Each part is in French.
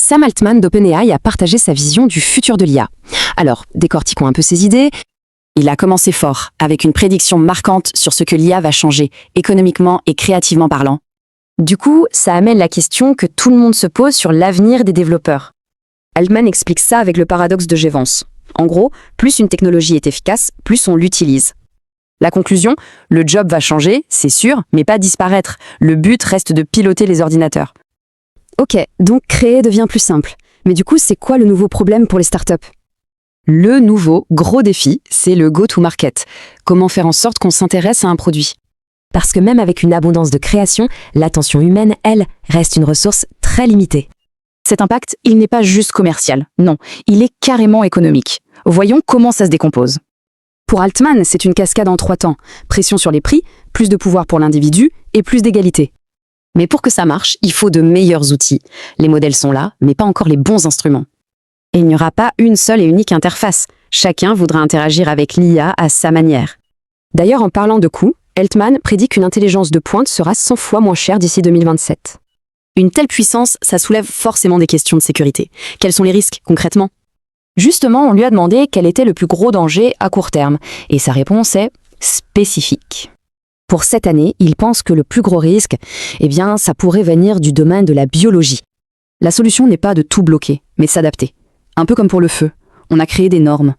Sam Altman d'OpenAI a partagé sa vision du futur de l'IA. Alors, décortiquons un peu ses idées. Il a commencé fort, avec une prédiction marquante sur ce que l'IA va changer, économiquement et créativement parlant. Du coup, ça amène la question que tout le monde se pose sur l'avenir des développeurs. Altman explique ça avec le paradoxe de Jevons. En gros, plus une technologie est efficace, plus on l'utilise. La conclusion, le job va changer, c'est sûr, mais pas disparaître. Le but reste de piloter les ordinateurs. Ok, donc créer devient plus simple. Mais du coup, c'est quoi le nouveau problème pour les startups? Le nouveau gros défi, c'est le go-to-market. Comment faire en sorte qu'on s'intéresse à un produit? Parce que même avec une abondance de création, l'attention humaine, elle, reste une ressource très limitée. Cet impact, il n'est pas juste commercial, non, il est carrément économique. Voyons comment ça se décompose. Pour Altman, c'est une cascade en 3 temps. Pression sur les prix, plus de pouvoir pour l'individu et plus d'égalité. Mais pour que ça marche, il faut de meilleurs outils. Les modèles sont là, mais pas encore les bons instruments. Et il n'y aura pas une seule et unique interface. Chacun voudra interagir avec l'IA à sa manière. D'ailleurs, en parlant de coûts, Altman prédit qu'une intelligence de pointe sera 100 fois moins chère d'ici 2027. Une telle puissance, ça soulève forcément des questions de sécurité. Quels sont les risques, concrètement? Justement, on lui a demandé quel était le plus gros danger à court terme, et sa réponse est spécifique. Pour cette année, il pense que le plus gros risque, ça pourrait venir du domaine de la biologie. La solution n'est pas de tout bloquer, mais de s'adapter. Un peu comme pour le feu, on a créé des normes.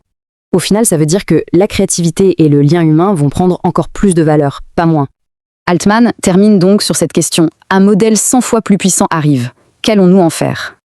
Au final, ça veut dire que la créativité et le lien humain vont prendre encore plus de valeur, pas moins. Altman termine donc sur cette question. Un modèle 100 fois plus puissant arrive. Qu'allons-nous en faire ?